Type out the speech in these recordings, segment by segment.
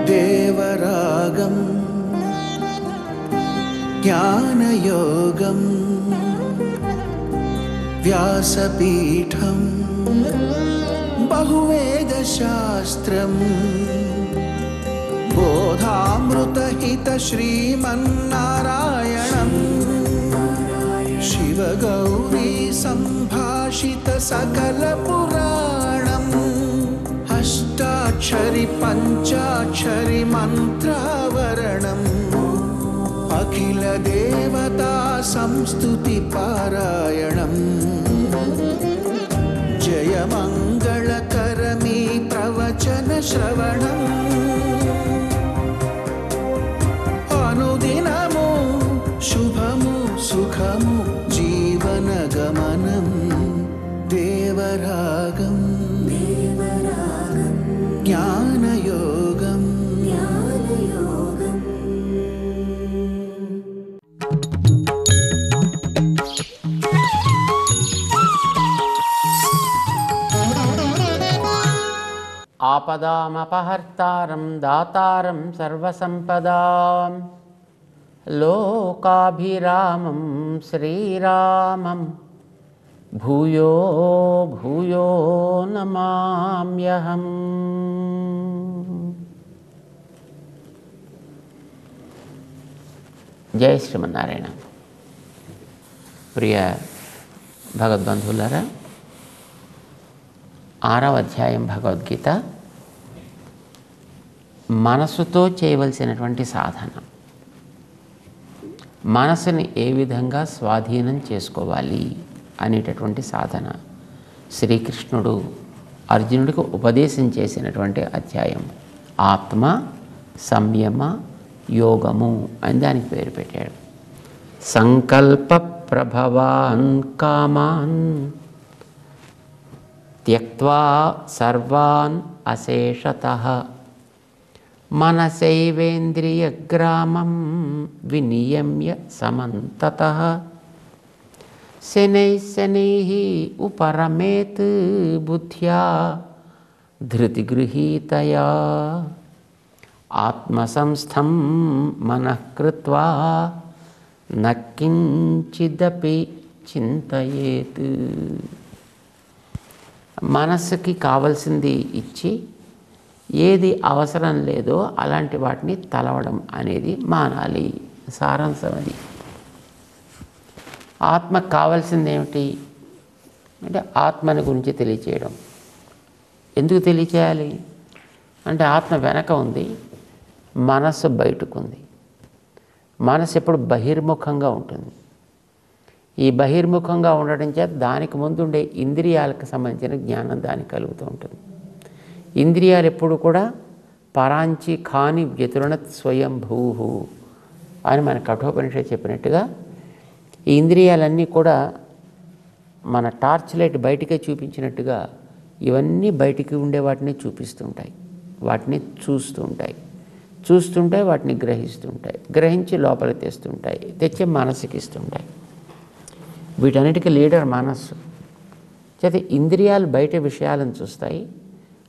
దేవరాగం జ్ఞానయోగం వ్యాసపీఠం బహువేదశాస్త్రం బోధామృతహిత శ్రీమన్నారాయణం శివగౌరీ సంభాషిత సకల పురాణం అష్టాక్షరి పంచాక్షరి మంత్రావరణం అఖిల దేవతా సంస్తుతి పారాయణం జయమంగళకరమీ ప్రవచన శ్రవణం అనుదినము శుభము సుఖము జీవన గమనం దేవరాగం జ్ఞానయోగం ఆపదామపహర్తారం దాతారం సర్వసంపదాం లోకాభిరామం శ్రీరామం భూయో భూయో నమామ్యహం. జై శ్రీమన్నారాయణ. ప్రియ భగవద్బంధువులారా, 6వ అధ్యాయం భగవద్గీత మనసుతో చేయవలసినటువంటి సాధన. మనసుని ఏ విధంగా స్వాధీనం చేసుకోవాలి అనేటటువంటి సాధన శ్రీకృష్ణుడు అర్జునుడికి ఉపదేశం చేసినటువంటి అధ్యాయం. ఆత్మ సంయమ యోగము అని దానికి పేరు పెట్టాడు. సంకల్ప ప్రభవాన్ కామాన్ త్యక్త్వా సర్వాన్ అశేషతః మనసైవేంద్రియగ్రామం వినియమ్య సమంతతః శనైః శనైః ఉపరమేత్ బుద్ధ్యా ధృతిగృహీతయా ఆత్మసంస్థం మనః కృత్వా నకించిదపి చింతయేత్. మనస్సుకి కావలసింది ఇచ్చి ఏది అవసరం లేదో అలాంటి వాటిని తలవడం అనేది మానాలి. సారాంశం అది. ఆత్మకు కావాల్సింది ఏమిటి అంటే ఆత్మని గురించి తెలియచేయడం. ఎందుకు తెలియచేయాలి అంటే ఆత్మ వెనక ఉంది, మనస్సు బయటకుంది. మనస్సు ఎప్పుడు బహిర్ముఖంగా ఉంటుంది. ఈ బహిర్ముఖంగా ఉండడం చేత దానికి ముందుండే ఇంద్రియాలకు సంబంధించిన జ్ఞానం దానికి కలుగుతూ ఉంటుంది. ఇంద్రియాలు ఎప్పుడు కూడా పరాంచి ఖాని వ్యతురణత్ స్వయంభూ అని మన కఠోపనిషత్తు చెప్పినట్టుగా ఈ ఇంద్రియాలన్నీ కూడా మన టార్చ్ లైట్ బయటికే చూపించినట్టుగా ఇవన్నీ బయటికి ఉండే వాటిని చూపిస్తుంటాయి, వాటిని చూస్తుంటాయి, వాటిని గ్రహిస్తుంటాయి, గ్రహించి లోపలికి తెస్తుంటాయి, తెచ్చి మనసుకి ఇస్తుంటాయి. వీటన్నిటికీ లీడర్ మనస్సు. చేత ఇంద్రియాలు బయట విషయాలను చూస్తాయి.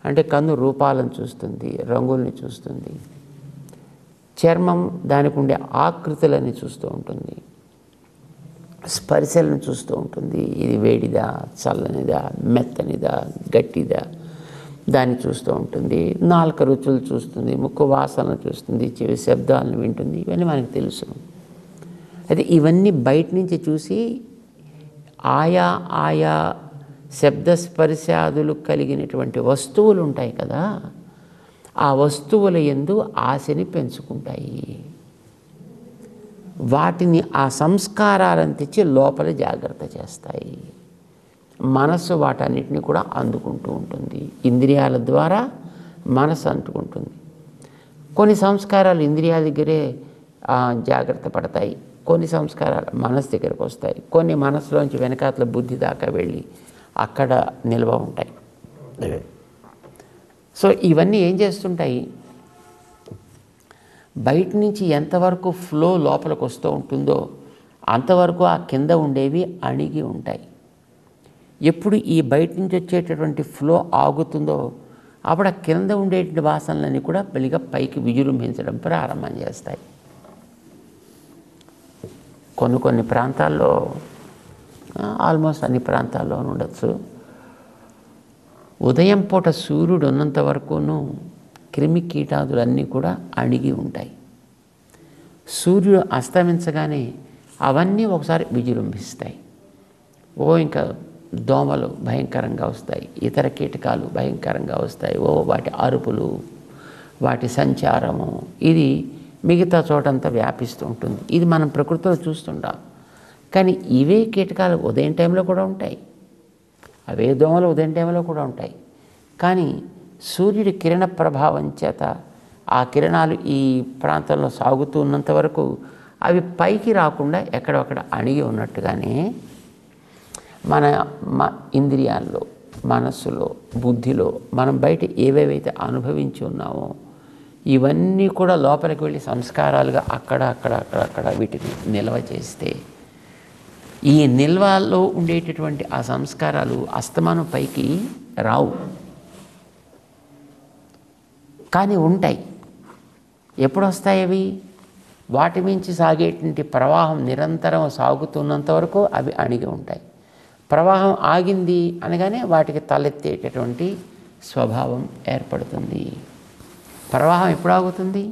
అంటే కన్ను రూపాలను చూస్తుంది, రంగుల్ని చూస్తుంది. చర్మం దానికి ఉండే ఆకృతులని చూస్తూ ఉంటుంది, స్పర్శలను చూస్తూ ఉంటుంది. ఇది వేడిదా, చల్లనిదా, మెత్తనిదా, గట్టిదా దాన్ని చూస్తూ ఉంటుంది. నాలుక రుచులు చూస్తుంది, ముక్కు వాసనలు చూస్తుంది, చెవి శబ్దాలను వింటుంది. ఇవన్నీ మనకు తెలుసు. అయితే ఇవన్నీ బయట నుంచి చూసి ఆయా శబ్దస్పర్శాదులు కలిగినటువంటి వస్తువులు ఉంటాయి కదా, ఆ వస్తువుల యందు ఆశని పెంచుకుంటాయి. వాటిని ఆ సంస్కారాలను తెచ్చి లోపల జాగ్రత్త చేస్తాయి. మనస్సు వాటన్నిటిని కూడా అందుకుంటూ ఉంటుంది. ఇంద్రియాల ద్వారా మనసు అందుకుంటుంది. కొన్ని సంస్కారాలు ఇంద్రియాల దగ్గరే జాగ్రత్త పడతాయి, కొన్ని సంస్కారాలు మనసు దగ్గరకు వస్తాయి, కొన్ని మనసులోంచి వెనకాతల బుద్ధి దాకా వెళ్ళి అక్కడ నిల్వ ఉంటాయి. సో ఇవన్నీ ఏం చేస్తుంటాయి, బయట నుంచి ఎంతవరకు ఫ్లో లోపలికి వస్తూ ఉంటుందో అంతవరకు ఆ కింద ఉండేవి అణిగి ఉంటాయి. ఎప్పుడు ఈ బయట నుంచి వచ్చేటటువంటి ఫ్లో ఆగుతుందో అప్పుడు ఆ కింద ఉండేటువంటి వాసనలన్నీ కూడా మెల్లిగా పైకి విజృంభించడం ప్రారంభం చేస్తాయి. కొన్ని ప్రాంతాల్లో, ఆల్మోస్ట్ అన్ని ప్రాంతాల్లో ఉండొచ్చు, ఉదయం పూట సూర్యుడు ఉన్నంత వరకును క్రిమి కీటాదులన్నీ కూడా అణిగి ఉంటాయి. సూర్యుడు అస్తమించగానే అవన్నీ ఒకసారి విజృంభిస్తాయి. ఇంకా దోమలు భయంకరంగా వస్తాయి, ఇతర కీటకాలు భయంకరంగా వస్తాయి. వాటి అరుపులు, వాటి సంచారము, ఇది మిగతా చోటంతా వ్యాపిస్తూ ఉంటుంది. ఇది మనం ప్రకృతిలో చూస్తుంటాం. కానీ ఇవే కీటకాలు ఉదయం టైంలో కూడా ఉంటాయి, అవే దోమలు ఉదయం టైంలో కూడా ఉంటాయి. కానీ సూర్యుడి కిరణ ప్రభావం చేత ఆ కిరణాలు ఈ ప్రాంతంలో సాగుతూ ఉన్నంత వరకు అవి పైకి రాకుండా ఎక్కడొక్కడ అణిగి ఉన్నట్టుగానే మన ఇంద్రియాల్లో, మనస్సులో, బుద్ధిలో మనం బయట ఏవేవైతే అనుభవించి ఉన్నామో ఇవన్నీ కూడా లోపలికి వెళ్ళి సంస్కారాలుగా అక్కడ వీటిని నిల్వ చేస్తే ఈ నిల్వలో ఉండేటటువంటి ఆ సంస్కారాలు అస్తమానం పైకి రావు, కానీ ఉంటాయి. ఎప్పుడు వస్తాయి అవి? వాటి మించి సాగేటువంటి ప్రవాహం నిరంతరం సాగుతున్నంత వరకు అవి అణిగి ఉంటాయి. ప్రవాహం ఆగింది అనగానే వాటికి తలెత్తేటటువంటి స్వభావం ఏర్పడుతుంది. ప్రవాహం ఎప్పుడు ఆగుతుంది?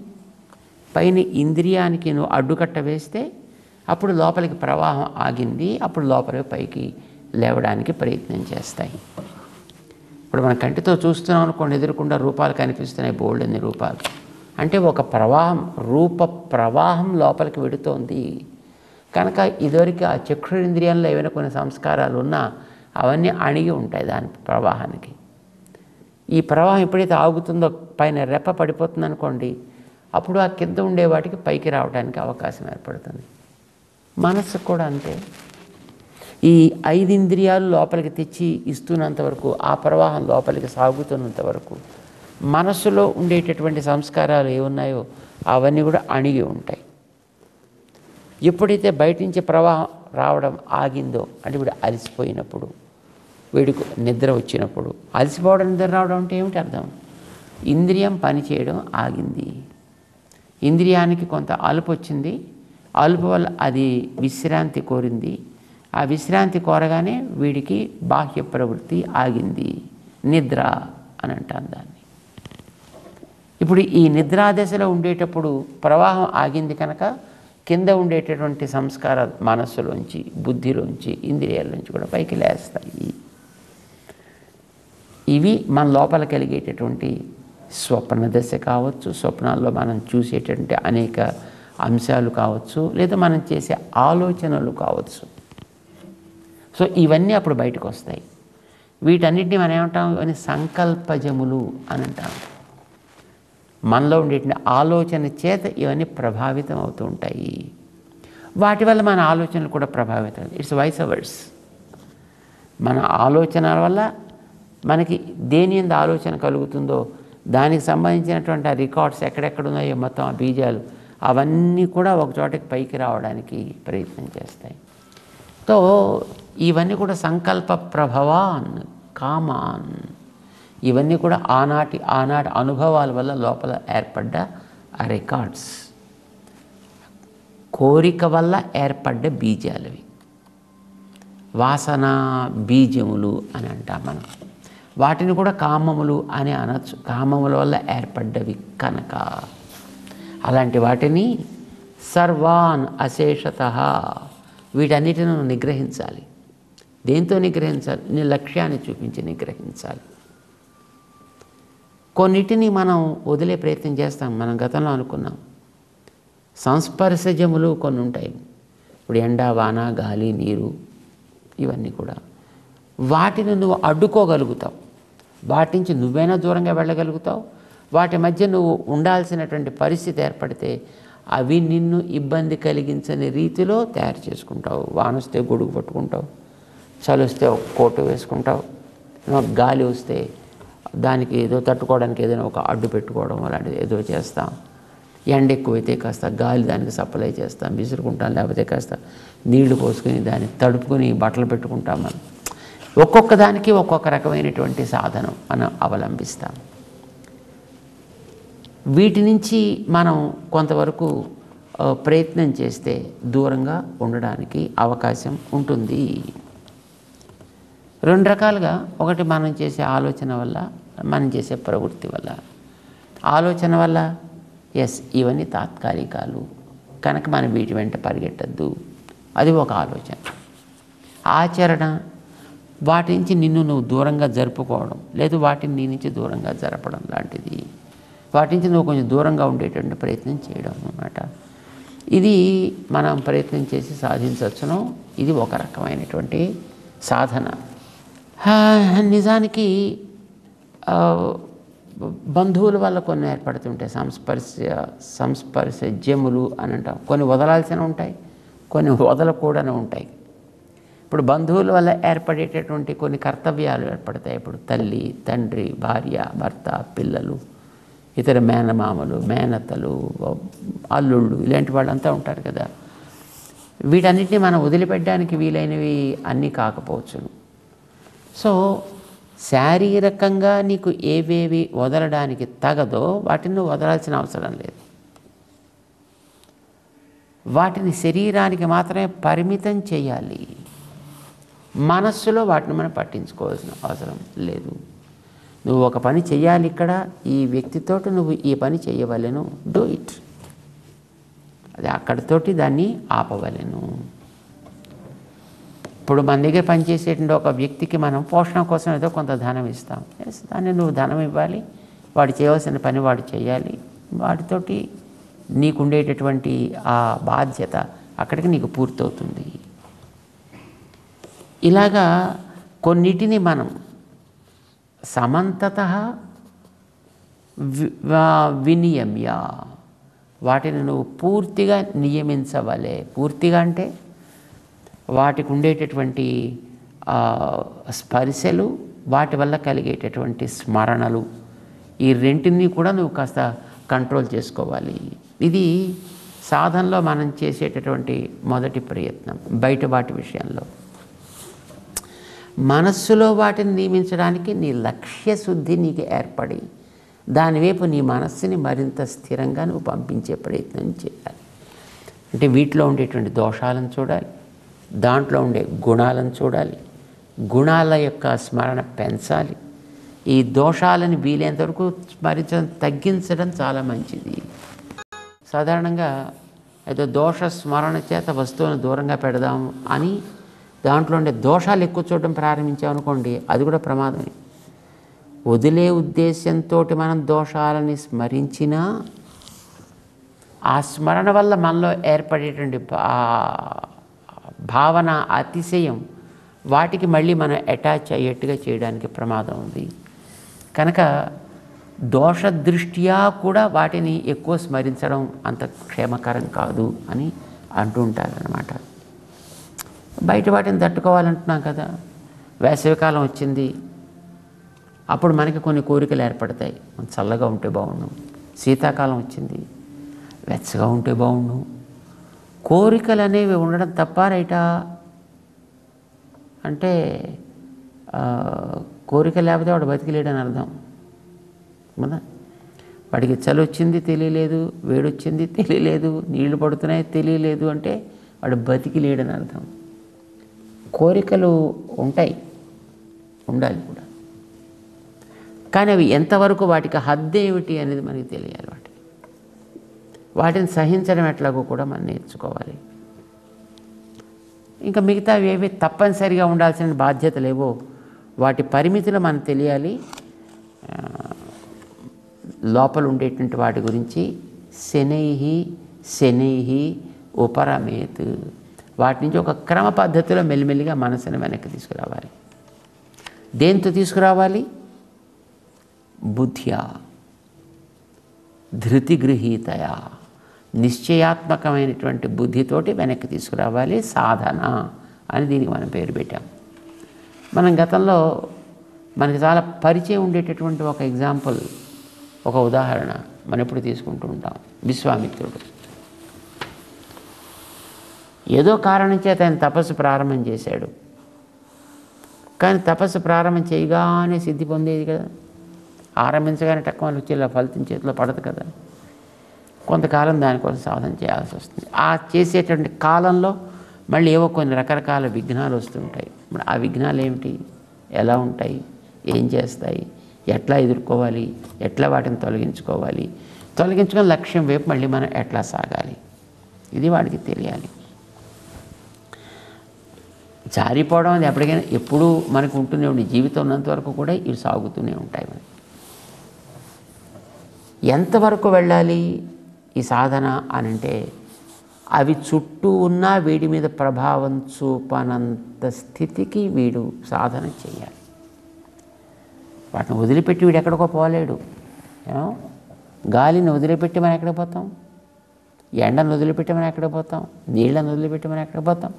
పైన ఇంద్రియానికి నువ్వు అడ్డుకట్ట వేస్తే అప్పుడు లోపలికి ప్రవాహం ఆగింది, అప్పుడు లోపలికి పైకి లేవడానికి ప్రయత్నం చేస్తాయి. ఇప్పుడు మన కంటితో చూస్తున్నాం అనుకోండి, ఎదురుకుండా రూపాలు కనిపిస్తున్నాయి, బోల్డన్ని రూపాలు. అంటే ఒక ప్రవాహం, రూప ప్రవాహం లోపలికి వెడుతోంది కనుక ఇదివరకు ఆ చక్షురింద్రియంలో ఏమైనా కొన్ని సంస్కారాలు ఉన్నా అవన్నీ అణిగి ఉంటాయి దాని ప్రవాహానికి. ఈ ప్రవాహం ఎప్పుడైతే ఆగుతుందో పైన రెప్ప పడిపోతుంది అనుకోండి, అప్పుడు ఆ కింద ఉండే వాటికి పైకి రావడానికి అవకాశం ఏర్పడుతుంది. మనస్సు కూడా అంతే. ఈ 5 ఇంద్రియాలు లోపలికి తెచ్చి ఇస్తున్నంత వరకు, ఆ ప్రవాహం లోపలికి సాగుతున్నంత వరకు మనస్సులో ఉండేటటువంటి సంస్కారాలు ఏమున్నాయో అవన్నీ కూడా అణిగి ఉంటాయి. ఎప్పుడైతే బయట నుంచి ప్రవాహం రావడం ఆగిందో, అంటే వీడు అలసిపోయినప్పుడు, వీడికి నిద్ర వచ్చినప్పుడు, అలసిపోవడం నిద్ర రావడం అంటే ఏమిటి అర్థం? ఇంద్రియం పనిచేయడం ఆగింది, ఇంద్రియానికి కొంత అలుపు వచ్చింది, అలుపు వల్ల అది విశ్రాంతి కోరింది, ఆ విశ్రాంతి కోరగానే వీడికి బాహ్య ప్రవృత్తి ఆగింది, నిద్ర అని అంటాం దాన్ని. ఇప్పుడు ఈ నిద్రాదశలో ఉండేటప్పుడు ప్రవాహం ఆగింది కనుక కింద ఉండేటటువంటి సంస్కారాలు మనస్సులోంచి, బుద్ధిలోంచి, ఇంద్రియాల్లోంచి కూడా పైకి లేస్తాయి. ఇవి మన లోపల కలిగేటటువంటి స్వప్న దశ కావచ్చు, స్వప్నాల్లో మనం చూసేటటువంటి అనేక అంశాలు కావచ్చు, లేదా మనం చేసే ఆలోచనలు కావచ్చు. సో ఇవన్నీ అప్పుడు బయటకు వస్తాయి. వీటన్నిటిని మనం ఏమంటాం? ఇవన్నీ సంకల్పజములు అని అంటాం. మనలో ఉండేటువంటి ఆలోచన చేత ఇవన్నీ ప్రభావితం అవుతూ ఉంటాయి. వాటి వల్ల మన ఆలోచనలు కూడా ప్రభావితం. It's vice versa. మన ఆలోచనల వల్ల మనకి దేని మీద ఆలోచన కలుగుతుందో దానికి సంబంధించినటువంటి ఆ రికార్డ్స్ ఎక్కడెక్కడ ఉన్నాయో మొత్తం ఆ బీజాలు అవన్నీ కూడా ఒక చోటకి పైకి రావడానికి ప్రయత్నం చేస్తాయి. సో ఇవన్నీ కూడా సంకల్ప ప్రభవాన్, కామాన్, ఇవన్నీ కూడా ఆనాటి అనుభవాల వల్ల లోపల ఏర్పడ్డ ఆ రికార్డ్స్, కోరిక వల్ల ఏర్పడ్డ బీజాలవి, వాసన బీజములు అని అంటాం మనం. వాటిని కూడా కామములు అని అనొచ్చు, కామముల వల్ల ఏర్పడ్డవి కనుక. అలాంటి వాటిని సర్వాన్ అశేషతః, వీటన్నిటిని నిగ్రహించాలి. దేంతో నిగ్రహించాలి? నీ లక్ష్యాన్ని చూపించి నిగ్రహించాలి. కొన్నిటిని మనం వదిలే ప్రయత్నం చేస్తాం. మనం గతంలో అనుకున్నాం సంస్పర్శజములు కొన్ని ఉంటాయి. ఇప్పుడు ఎండ, వాన, గాలి, నీరు, ఇవన్నీ కూడా వాటిని నువ్వు అడ్డుకోగలుగుతావు. వాటి నుంచి నువ్వైనా దూరంగా వెళ్ళగలుగుతావు. వాటి మధ్య నువ్వు ఉండాల్సినటువంటి పరిస్థితి ఏర్పడితే అవి నిన్ను ఇబ్బంది కలిగించని రీతిలో తయారు చేసుకుంటావు. వాన వస్తే గొడుగు పట్టుకుంటావు, చలి వస్తే ఒక కోటు వేసుకుంటావు, గాలి వస్తే దానికి ఏదో తట్టుకోవడానికి ఏదైనా ఒక అడ్డు పెట్టుకోవడం అలాంటిది ఏదో చేస్తాం. ఎండ ఎక్కువైతే కాస్త గాలి దానికి సప్లై చేస్తాం, విసురుకుంటాం. లేకపోతే కాస్త నీళ్లు పోసుకొని దాన్ని తడుపుకొని బట్టలు పెట్టుకుంటాం. మనం ఒక్కొక్క దానికి ఒక్కొక్క రకమైనటువంటి సాధనం మనం అవలంబిస్తాం. వీటి నుంచి మనం కొంతవరకు ప్రయత్నం చేస్తే దూరంగా ఉండడానికి అవకాశం ఉంటుంది. రెండు రకాలుగా, ఒకటి మనం చేసే ఆలోచన వల్ల, మనం చేసే ప్రవృత్తి వల్ల. ఆలోచన వల్ల ఇవన్నీ తాత్కాలికాలు కనుక మనం వీటి వెంట పరిగెట్టద్దు, అది ఒక ఆలోచన. ఆచరణ, వాటి నుంచి నిన్ను నువ్వు దూరంగా జరుపుకోవడం, లేదు వాటిని నీ నుంచి దూరంగా జరపడం లాంటిది. వాటి నుంచి నువ్వు కొంచెం దూరంగా ఉండేటువంటి ప్రయత్నం చేయడం అన్నమాట. ఇది మనం ప్రయత్నం చేసి సాధించవచ్చును. ఇది ఒక రకమైనటువంటి సాధన. నిజానికి బంధువుల వల్ల కొన్ని ఏర్పడుతుంటాయి సంస్పర్శజ్యములు అని అంటాం. కొన్ని వదలాల్సిన ఉంటాయి, కొన్ని వదలకూడని ఉంటాయి. ఇప్పుడు బంధువుల వల్ల ఏర్పడేటటువంటి కొన్ని కర్తవ్యాలు ఏర్పడతాయి. ఇప్పుడు తల్లి, తండ్రి, భార్య, భర్త, పిల్లలు, ఇతర మేనమామలు, మేనత్తలు, అల్లుళ్ళు, ఇలాంటి వాళ్ళంతా ఉంటారు కదా. వీటన్నిటిని మనం వదిలిపెట్టడానికి వీలైనవి అన్నీ కాకపోవచ్చును. సో శారీరకంగా నీకు ఏవేవి వదలడానికి తగదో వాటిని నువ్వు వదలాల్సిన అవసరం లేదు. వాటిని శరీరానికి మాత్రమే పరిమితం చేయాలి. మనస్సులో వాటిని మనం పట్టించుకోవాల్సిన అవసరం లేదు. నువ్వు ఒక పని చేయాలి, ఇక్కడ ఈ వ్యక్తితోటి నువ్వు ఈ పని చేయవలెను, డూ ఇట్. అది అక్కడితోటి దాన్ని ఆపవలెను. ఇప్పుడు మన దగ్గర పనిచేసేటువంటి ఒక వ్యక్తికి మనం పోషణ కోసం ఏదో కొంత ధనం ఇస్తాం. దాన్ని నువ్వు ధనం ఇవ్వాలి, వాడు చేయవలసిన పని వాడు చేయాలి. వాటితోటి నీకుండేటటువంటి ఆ బాధ్యత అక్కడికి నీకు పూర్తవుతుంది. ఇలాగా కొన్నిటిని మనం సమంతత వినియమ్య, వాటిని నువ్వు పూర్తిగా నియమించవలే. పూర్తిగా అంటే వాటికి ఉండేటటువంటి స్పర్శలు, వాటి వల్ల కలిగేటటువంటి స్మరణలు, ఈ రెంటిని కూడా నువ్వు కాస్త కంట్రోల్ చేసుకోవాలి. ఇది సాధనలో మనం చేసేటటువంటి మొదటి ప్రయత్నం. బయట వాటి విషయంలో మనస్సులో వాటిని నియమించడానికి నీ లక్ష్య శుద్ధి నీకు ఏర్పడి దానివైపు నీ మనస్సుని మరింత స్థిరంగా నువ్వు పంపించే ప్రయత్నం చేయాలి. అంటే వీటిలో ఉండేటువంటి దోషాలను చూడాలి, దాంట్లో ఉండే గుణాలను చూడాలి, గుణాల యొక్క స్మరణ పెంచాలి. ఈ దోషాలను వీలైనంతవరకు స్మరించడం, తగ్గించడం చాలా మంచిది. సాధారణంగా ఏదో దోష స్మరణ చేత వస్తువును దూరంగా పెడదాము అని దాంట్లో ఉండే దోషాలు ఎక్కువ చూడడం ప్రారంభించామనుకోండి, అది కూడా ప్రమాదమే. వదిలే ఉద్దేశంతో మనం దోషాలని స్మరించినా ఆ స్మరణ వల్ల మనలో ఏర్పడేటువంటి భావన, అతిశయం, వాటికి మళ్ళీ మనం అటాచ్ అయ్యేట్టుగా చేయడానికి ప్రమాదం ఉంది. కనుక దోష దృష్ట్యా కూడా వాటిని ఎక్కువ స్మరించడం అంత క్షేమకరం కాదు అని అంటుంటారనమాట. బయట వాటిని తట్టుకోవాలంటున్నాం కదా. వేసవికాలం వచ్చింది, అప్పుడు మనకి కొన్ని కోరికలు ఏర్పడతాయి. చల్లగా ఉంటే బాగుండు. శీతాకాలం వచ్చింది, వెచ్చగా ఉంటే బాగుండు. కోరికలు అనేవి ఉండడం తప్ప రైటా అంటే కోరిక లేకపోతే వాడు బతికిలేడని అర్థం కదా. వాడికి చలి వచ్చింది తెలియలేదు, వేడొచ్చింది తెలియలేదు, నీళ్లు పడుతున్నాయి తెలియలేదు అంటే వాడు బతికిలేడని అర్థం. కోరికలు ఉంటాయి, ఉండాలి కూడా. కానీ అవి ఎంతవరకు, వాటికి హద్దు ఏమిటి అనేది మనకి తెలియాలి. వాటిని సహించడం ఎట్లాగో కూడా మనం నేర్చుకోవాలి. ఇంకా మిగతావి ఏవి తప్పనిసరిగా ఉండాల్సిన బాధ్యతలు ఏవో వాటి పరిమితులు మనకు తెలియాలి. లోపల ఉండేటువంటి వాటి గురించి శనైహి ఉపరమేత్, వాటి నుంచి ఒక క్రమ పద్ధతిలో మెల్లిమెల్లిగా మనసుని వెనక్కి తీసుకురావాలి. దేంతో తీసుకురావాలి? బుద్ధ్యా ధృతిగృహీతయా, నిశ్చయాత్మకమైనటువంటి బుద్ధితోటి వెనక్కి తీసుకురావాలి. సాధన అని దీనికి మనం పేరు పెట్టాం. మనం గతంలో మనకి చాలా పరిచయం ఉండేటటువంటి ఒక ఎగ్జాంపుల్, ఒక ఉదాహరణ మనం ఎప్పుడు తీసుకుంటూ ఉంటాం. విశ్వామిత్రుడు ఏదో కారణం చేత ఆయన తపస్సు ప్రారంభం చేశాడు. కానీ తపస్సు ప్రారంభం చేయగానే సిద్ధి పొందేది కదా, ఆరంభించగానే టక్కుమని వచ్చి ఇలా ఫలితం చేతిలో పడదు కదా. కొంతకాలం దానికోసం సాధన చేయాల్సి వస్తుంది. ఆ చేసేటువంటి కాలంలో మళ్ళీ ఏవో కొన్ని రకరకాల విఘ్నాలు వస్తుంటాయి. మరి ఆ విఘ్నాలు ఏమిటి, ఎలా ఉంటాయి, ఏం చేస్తాయి, ఎట్లా ఎదుర్కోవాలి, ఎట్లా వాటిని తొలగించుకోవాలి, తొలగించుకుని లక్ష్యం వైపు మళ్ళీ మనం ఎట్లా సాగాలి, ఇది వాడికి తెలియాలి. జారిపోవడం అది ఎప్పటికైనా ఎప్పుడూ మనకు ఉంటూనే ఉండి, జీవితం ఉన్నంత వరకు కూడా ఇవి సాగుతూనే ఉంటాయి. మనకి ఎంతవరకు వెళ్ళాలి ఈ సాధన అని అంటే, అవి చుట్టూ ఉన్నా వీడి మీద ప్రభావం చూపనంత స్థితికి వీడు సాధన చేయాలి. వాటిని వదిలిపెట్టి వీడు ఎక్కడికో పోలేడు. గాలిని వదిలిపెట్టి మనం ఎక్కడికి పోతాం, ఎండను వదిలిపెట్టి మనం ఎక్కడికి పోతాం, నీళ్ళను వదిలిపెట్టి మనం ఎక్కడికి పోతాం,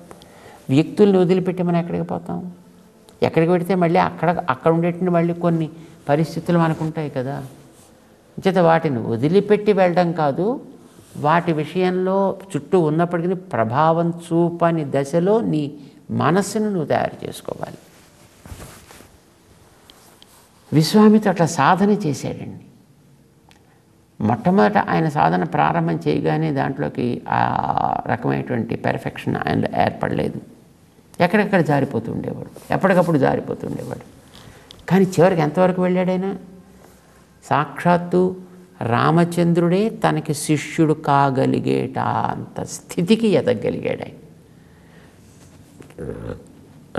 వ్యక్తుల్ని వదిలిపెట్టి మనం ఎక్కడికి పోతాం. ఎక్కడికి పెడితే మళ్ళీ అక్కడ ఉండేటువంటి మళ్ళీ కొన్ని పరిస్థితులు మనకు ఉంటాయి కదా. చేత వాటిని వదిలిపెట్టి వెళ్ళడం కాదు, వాటి విషయంలో చుట్టూ ఉన్నప్పటికీ ప్రభావం చూపని దశలో నీ మనస్సును నువ్వు తయారు చేసుకోవాలి. విశ్వామిత్రుడు అట్లా సాధన చేశాడండి. మొట్టమొదట ఆయన సాధన ప్రారంభం చేయగానే దాంట్లోకి ఆ రకమైనటువంటి పెర్ఫెక్షన్ ఆయన ఏర్పడలేదు. ఎక్కడెక్కడ జారిపోతూ ఉండేవాడు, ఎప్పటికప్పుడు జారిపోతూ ఉండేవాడు. కానీ చివరికి ఎంతవరకు వెళ్ళాడైనా, సాక్షాత్తు రామచంద్రుడే తనకి శిష్యుడు కాగలిగేట అంత స్థితికి ఎదగలిగాడు ఆయన.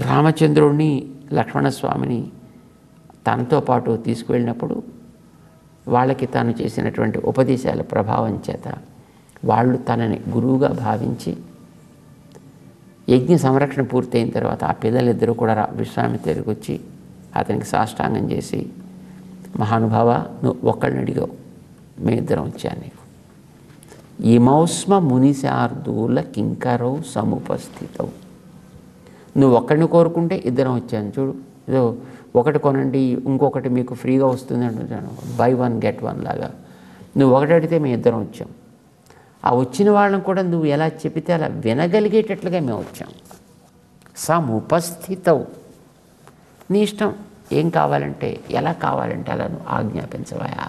రామచంద్రుడిని, లక్ష్మణస్వామిని తనతో పాటు తీసుకువెళ్ళినప్పుడు వాళ్ళకి తాను చేసినటువంటి ఉపదేశాల ప్రభావం చేత వాళ్ళు తనని గురువుగా భావించి, యజ్ఞ సంరక్షణ పూర్తయిన తర్వాత ఆ పిల్లలిద్దరూ కూడా విశ్వామిత్రుడికి వచ్చి అతనికి సాష్టాంగం చేసి, మహానుభావ నువ్వు ఒక్కడిని అడిగావు, మేమిద్దరం వచ్చాను నీకు. ఇమౌస్మ మునిశార్దూల కింకరౌ సముపస్థితవు. నువ్వు ఒక్కడిని కోరుకుంటే ఇద్దరం వచ్చాను చూడు, ఏదో ఒకటి కొనండి ఇంకొకటి మీకు ఫ్రీగా వస్తుంది అంటున్నాను, బై వన్ గెట్ వన్ లాగా. నువ్వు ఒకటి అడిగితే మేము ఇద్దరం వచ్చాం. ఆ వచ్చిన వాళ్ళని కూడా నువ్వు ఎలా చెబితే అలా వినగలిగేటట్లుగా మేము వచ్చాం. సముపస్థితవు, నీ ఇష్టం, ఏం కావాలంటే ఎలా కావాలంటే అలా నువ్వు ఆజ్ఞాపించవయా,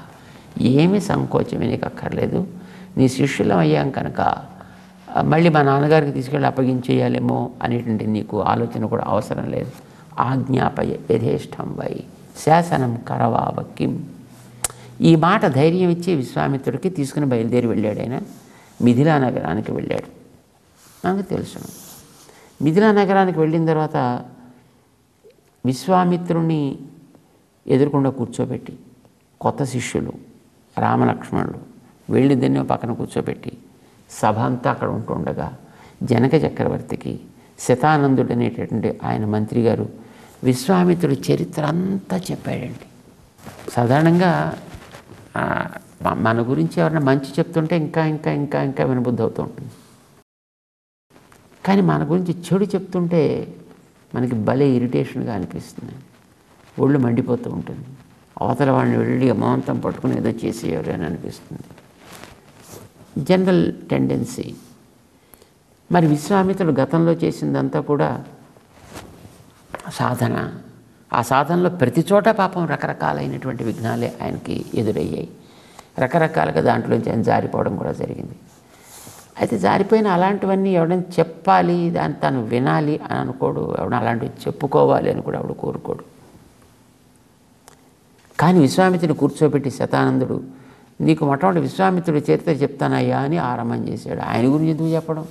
ఏమీ సంకోచమే నీకు అక్కర్లేదు. నీ శిష్యులం అయ్యాం కనుక మళ్ళీ మా నాన్నగారికి తీసుకెళ్ళి అప్పగించేయాలేమో అనేటువంటి నీకు ఆలోచన కూడా అవసరం లేదు. ఆజ్ఞాపయ యథేష్టం వై శాసనం కరవావకిం. ఈ మాట ధైర్యం ఇచ్చి విశ్వామిత్రుడికి తీసుకుని బయలుదేరి వెళ్ళాడు. ఆయన మిథిలా నగరానికి వెళ్ళాడు. నాకు తెలుసు, మిథిలా నగరానికి వెళ్ళిన తర్వాత విశ్వామిత్రుని ఎదురుకుండా కూర్చోబెట్టి, కొత్త శిష్యులు రామలక్ష్మణులు వెళ్ళిద్దరిని పక్కన కూర్చోబెట్టి సభ అంతా అక్కడ ఉంటుండగా జనక చక్రవర్తికి శతానందుడు అనేటటువంటి ఆయన మంత్రి గారు విశ్వామిత్రుడి చరిత్ర అంతా చెప్పాడండి. సాధారణంగా మన గురించి ఎవరైనా మంచి చెప్తుంటే ఇంకా ఇంకా ఇంకా ఇంకా వినబుద్ధి అవుతూ ఉంటుంది. కానీ మన గురించి చెడు చెప్తుంటే మనకి భలే ఇరిటేషన్గా అనిపిస్తుంది, ఒళ్ళు మండిపోతూ ఉంటుంది. అవతల వాడిని వెళ్ళి అమాంతం పట్టుకుని ఏదో చేసేయాలి అని అనిపిస్తుంది, జనరల్ టెండెన్సీ. మరి విశ్వామిత్రుడు గతంలో చేసిందంతా కూడా సాధన. ఆ సాధనలో ప్రతి చోట పాపం రకరకాలైనటువంటి విఘ్నాలే ఆయనకి ఎదురయ్యాయి. రకరకాలుగా దాంట్లోంచి ఆయన జారిపోవడం కూడా జరిగింది. అయితే జారిపోయిన అలాంటివన్నీ ఎవడైనా చెప్పాలి, దాన్ని తను వినాలి అని అనుకోడు, ఎవడైనా అలాంటివి చెప్పుకోవాలి అని కూడా ఎవడు కోరుకోడు. కానీ విశ్వామిత్రుడు కూర్చోబెట్టి శతానందుడు, నీకు మొట్టమొదటి విశ్వామిత్రుడి చరిత్ర చెప్తానయ్యా అని ఆరంభం చేశాడు. ఆయన గురించి ఎందుకు చెప్పడం?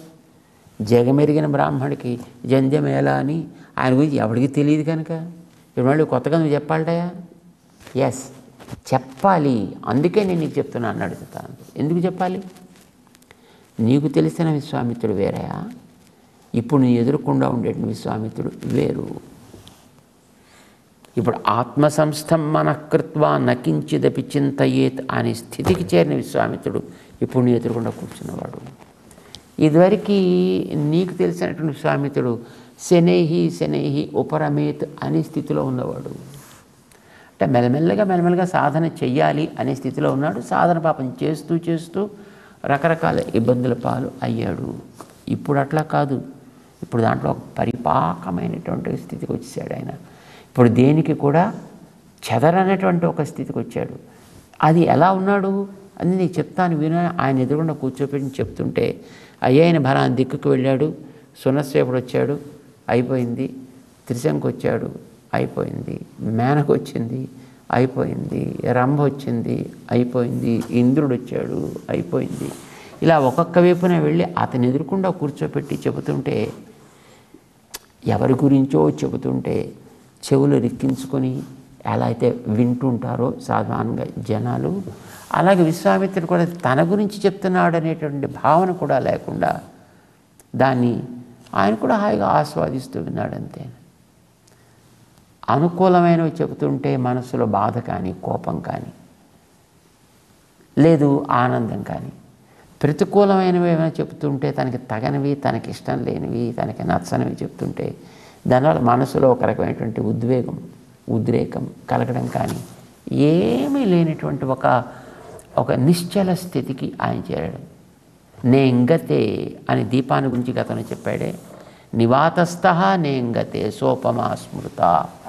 జగమెరిగిన బ్రాహ్మడికి జంధ్యమేళ అని ఆయన గురించి ఎవరికి తెలియదు కనుక ఇప్పుడు మళ్ళీ కొత్తగా నువ్వు చెప్పాలటయా? ఎస్, చెప్పాలి. అందుకే నేను నీకు చెప్తున్నా అన్నాడు శతానందుడు. ఎందుకు చెప్పాలి? నీకు తెలిసిన విశ్వామిత్రుడు వేరయా, ఇప్పుడు నీ ఎదురుకుండా ఉండే విశ్వామిత్రుడు వేరు. ఇప్పుడు ఆత్మసంస్థం మనఃకృత్వా నకించిదపి చింతయేత్ అనే స్థితికి చేరిన విశ్వామిత్రుడు ఇప్పుడు నీ ఎదురుకుండా కూర్చున్నవాడు. ఇదివరకు నీకు తెలిసినటువంటి విశ్వామిత్రుడు శనైహి ఉపరమేత్ అనే స్థితిలో ఉన్నవాడు. అంటే మెల్లమెల్లగా సాధన చెయ్యాలి అనే స్థితిలో ఉన్నాడు. సాధన పాపం చేస్తూ చేస్తూ రకరకాల ఇబ్బందుల పాలు అయ్యాడు. ఇప్పుడు అట్లా కాదు, ఇప్పుడు దాంట్లో ఒక పరిపాకమైనటువంటి స్థితికి వచ్చేసాడు ఆయన. ఇప్పుడు దేనికి కూడా చెదరనటువంటి ఒక స్థితికి వచ్చాడు. అది ఎలా ఉన్నాడు అని నీకు చెప్తాను విన. ఆయన ఎదురుకుండా కూర్చోపెట్టి చెప్తుంటే అయ్యైన బలాన్ని దిక్కుకు వెళ్ళాడు, సునస్సేపుడు వచ్చాడు, అయిపోయింది. త్రిశంకు వచ్చాడు, అయిపోయింది. మేనకు వచ్చింది, అయిపోయింది. రంభ వచ్చింది, అయిపోయింది. ఇంద్రుడు వచ్చాడు, అయిపోయింది. ఇలా ఒక్కొక్క వైపున వెళ్ళి అతని ఎదురుకుండా కూర్చోపెట్టి చెబుతుంటే, ఎవరి గురించో చెబుతుంటే చెవులు రిక్కించుకొని ఎలా అయితే వింటుంటారో సాధారణంగా జనాలు, అలాగే విశ్వామిత్రుడు కూడా తన గురించి చెప్తున్నాడు అనేటువంటి భావన కూడా లేకుండా దాన్ని ఆయన కూడా హాయిగా ఆస్వాదిస్తూ విన్నాడు అంతే. అనుకూలమైనవి చెబుతుంటే మనసులో బాధ కానీ, కోపం కానీ, లేదు ఆనందం కానీ, ప్రతికూలమైనవి ఏమైనా చెప్తుంటే తనకి తగనివి, తనకి ఇష్టం లేనివి, తనకి నచ్చనివి చెప్తుంటే దానివల్ల మనసులో ఒక రకమైనటువంటి ఉద్రేకం కలగడం కానీ ఏమీ లేనటువంటి ఒక నిశ్చల స్థితికి ఆయన చేరడం. నేంగతే అని దీపాన్ని గురించి గతంలో చెప్పాడే, నివాతస్థ నేంగతే సోపమా స్మృత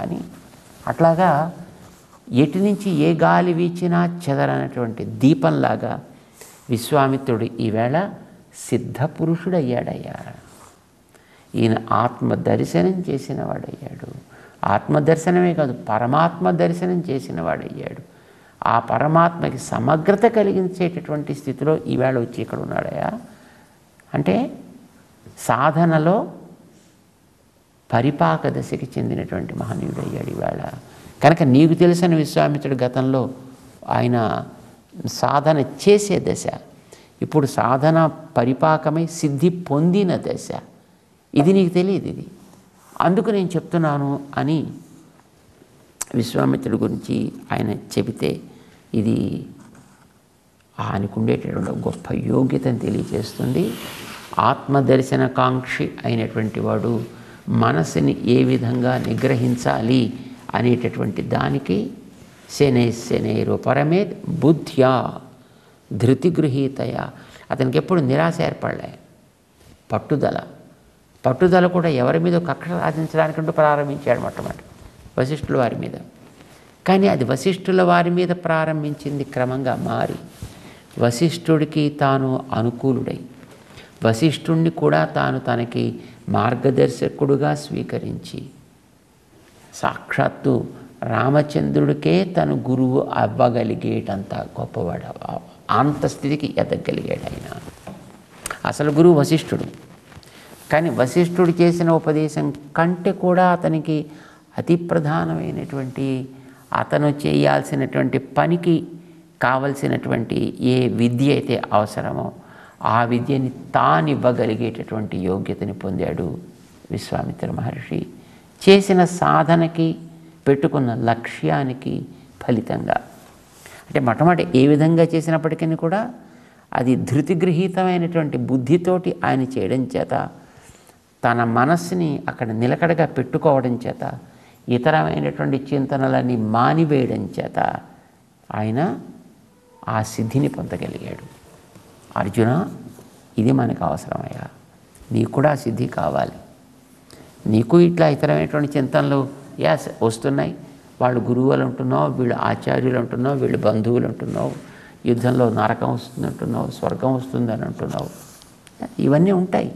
అని. అట్లాగా ఎటు నుంచి ఏ గాలి వీచినా చెదరనటువంటి దీపంలాగా విశ్వామిత్రుడు ఈవేళ సిద్ధపురుషుడయ్యాడయ్యా. ఈయన ఆత్మ దర్శనం చేసిన వాడయ్యాడు. ఆత్మదర్శనమే కాదు, పరమాత్మ దర్శనం చేసిన వాడయ్యాడు. ఆ పరమాత్మకి సమగ్రత కలిగించేటటువంటి స్థితిలో ఈవేళ వచ్చి ఇక్కడ ఉన్నాడయ్యా. అంటే సాధనలో పరిపాక దశకి చెందినటువంటి మహనీయుడు అయ్యాడు ఈవేళ. కనుక నీకు తెలిసిన విశ్వామిత్రుడు గతంలో ఆయన సాధన చేసే దశ, ఇప్పుడు సాధన పరిపాకమై సిద్ధి పొందిన దశ. ఇది నీకు తెలియదు. ఇది అందుకు నేను చెప్తున్నాను అని విశ్వామిత్రుడి గురించి ఆయన చెబితే ఇది ఆయనకు ఉండేటటువంటి గొప్ప యోగ్యతను తెలియజేస్తుంది. ఆత్మదర్శన కాంక్షి అయినటువంటి వాడు మనసుని ఏ విధంగా నిగ్రహించాలి అనేటటువంటి దానికి శనైరు పరమేత్ బుద్ధ్యా ధృతిగృహీతయ. అతనికి ఎప్పుడు నిరాశ ఏర్పడలే, పట్టుదల కూడా ఎవరి మీద కక్ష సాధించడానికంటూ ప్రారంభించాడు మొట్టమొదటి వశిష్ఠుల వారి మీద. కానీ అది వశిష్ఠుల వారి మీద ప్రారంభించింది క్రమంగా మారి వశిష్ఠుడికి తాను అనుకూలుడై వశిష్ఠుణ్ణి కూడా తాను తనకి మార్గదర్శకుడుగా స్వీకరించి సాక్షాత్తు రామచంద్రుడికే తను గురువు అవ్వగలిగేటంత గొప్పవాడు, అంత స్థితికి ఎదగలిగాడు ఆయన. అసలు గురువు వశిష్ఠుడు. కానీ వశిష్ఠుడు చేసిన ఉపదేశం కంటే కూడా అతనికి అతి ప్రధానమైనటువంటి అతను చేయాల్సినటువంటి పనికి కావలసినటువంటి ఏ విద్య అయితే అవసరమో ఆ విద్యని తానివ్వగలిగేటటువంటి యోగ్యతని పొందాడు విశ్వామిత్ర మహర్షి. చేసిన సాధనకి పెట్టుకున్న లక్ష్యానికి ఫలితంగా. అంటే మొట్టమొదటి ఏ విధంగా చేసినప్పటికీ కూడా అది ధృతిగృహీతమైనటువంటి బుద్ధితోటి ఆయన చేయడం చేత, తన మనస్సుని అక్కడ నిలకడగా పెట్టుకోవడం చేత, ఇతరమైనటువంటి చింతనలన్నీ మానివేయడం చేత ఆయన ఆ సిద్ధిని పొందగలిగాడు. అర్జున, ఇది మనకు అవసరమయ్యా. నీకు కూడా ఆ సిద్ధి కావాలి. నీకు ఇట్లా ఇతరమైనటువంటి చింతనలు వస్తున్నాయి. వాళ్ళు గురువులు అంటున్నావు, వీళ్ళు ఆచార్యులు అంటున్నావు, వీళ్ళు బంధువులు అంటున్నావు, యుద్ధంలో నరకం వస్తుంది అంటున్నావు, స్వర్గం వస్తుందని అంటున్నావు. ఇవన్నీ ఉంటాయి.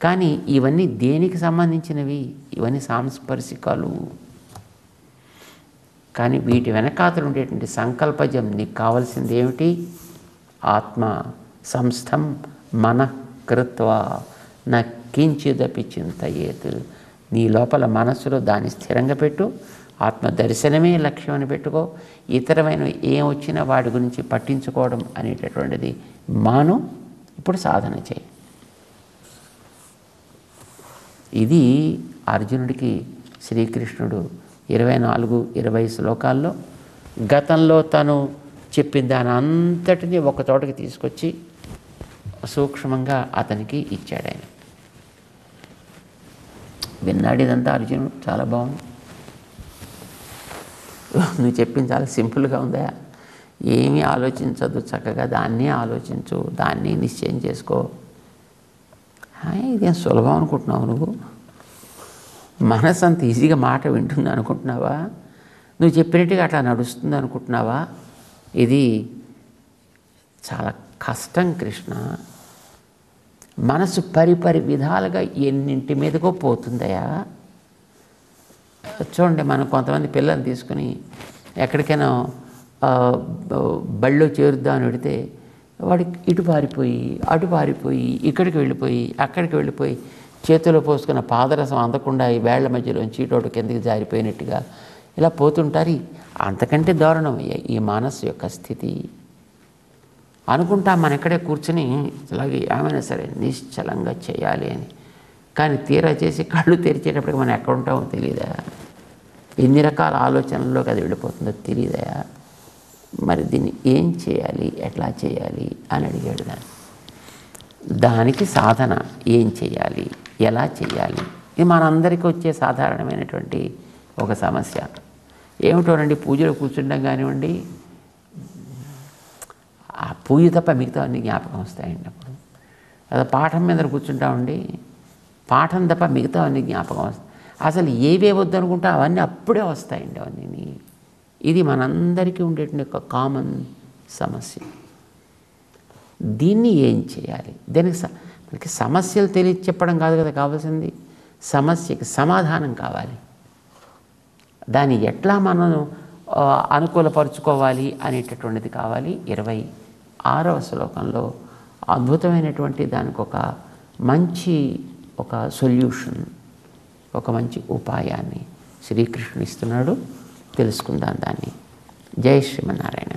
కానీ ఇవన్నీ దేనికి సంబంధించినవి? ఇవన్నీ సాంస్పర్శికాలు. కానీ వీటి వెనకాతలు ఉండేటువంటి సంకల్పజం నీకు కావాల్సింది ఏమిటి? ఆత్మ సంస్థం మనః కృత్వా న కించిదపి చింతయేత్. నీ లోపల మనస్సులో దాన్ని స్థిరంగా పెట్టు. ఆత్మ దర్శనమే లక్ష్యం అని పెట్టుకో. ఇతరమైన ఏం వచ్చినా వాటి గురించి పట్టించుకోవడం అనేటటువంటిది మాను. ఇప్పుడు సాధన చేయి. ఇది అర్జునుడికి శ్రీకృష్ణుడు 24-20 శ్లోకాల్లో గతంలో తను చెప్పిన దాని అంతటినీ ఒక చోటకి తీసుకొచ్చి సూక్ష్మంగా అతనికి ఇచ్చాడు ఆయన. విన్నాడు ఇదంతా అర్జునుడు. చాలా బాగుంది. నువ్వు చెప్పింది చాలా సింపుల్గా ఉందా? ఏమీ ఆలోచించద్దు, చక్కగా దాన్నే ఆలోచించు, దాన్ని నిశ్చయం చేసుకో. ఇదేం సులభం అనుకుంటున్నావు నువ్వు? మనసు అంత ఈజీగా మాట వింటుంది అనుకుంటున్నావా? నువ్వు చెప్పినట్టుగా అట్లా నడుస్తుంది అనుకుంటున్నావా? ఇది చాలా కష్టం కృష్ణ. మనసు పరిపరి విధాలుగా ఎన్నింటి మీదకో పోతుందయా. చూడండి, మనం కొంతమంది పిల్లల్ని తీసుకుని ఎక్కడికైనా బళ్ళో చేరుద్దామని పెడితే వాడికి ఇటు పారిపోయి అటు పారిపోయి ఇక్కడికి వెళ్ళిపోయి అక్కడికి వెళ్ళిపోయి చేతిలో పోసుకున్న పాదరసం అందకుండా ఈ వేళ్ల మధ్యలోంచి ఇటోటు కిందకి జారిపోయినట్టుగా ఇలా పోతుంటారు. అంతకంటే దారుణం ఈ మనస్సు యొక్క స్థితి. అనుకుంటా మన ఇక్కడే కూర్చుని ఇలాగే ఏమైనా సరే నిశ్చలంగా చేయాలి అని, కానీ తీరా చేసి కళ్ళు తెరిచేటప్పటికి మనం ఎక్కడ ఉంటామో తెలియదా? ఎన్ని రకాల ఆలోచనల్లోకి అది వెళ్ళిపోతుందో తెలియదా? మరి దీన్ని ఏం చేయాలి, ఎట్లా చేయాలి అని అడిగాడు. దానికి సాధన ఏం చేయాలి, ఎలా చేయాలి, ఇది మనందరికీ వచ్చే సాధారణమైనటువంటి ఒక సమస్య. ఏమిటోనండి, పూజలో కూర్చుంటాం కానివ్వండి, ఆ పూజ తప్ప మిగతా అన్ని జ్ఞాపకం వస్తాయండి. అప్పుడు అదే పాఠం మీద కూర్చుంటామండి, పాఠం తప్ప మిగతా అన్ని జ్ఞాపకం వస్తాయి. అసలు ఏవే వద్దనుకుంటా అవన్నీ అప్పుడే వస్తాయండి అవన్నీ. ఇది మనందరికీ ఉండేటువంటి ఒక కామన్ సమస్య. దీన్ని ఏం చేయాలి? మనకి సమస్యలు చెప్పడం కాదు కదా కావాల్సింది, సమస్యకి సమాధానం కావాలి. దాన్ని ఎట్లా మనం అనుకూలపరుచుకోవాలి అనేటటువంటిది కావాలి. 26వ శ్లోకంలో అద్భుతమైనటువంటి దానికి ఒక మంచి సొల్యూషన్, ఒక మంచి ఉపాయాన్ని శ్రీకృష్ణుడు ఇస్తున్నాడు. తెలుసుకుందాం దాన్ని. జై శ్రీమన్నారాయణ.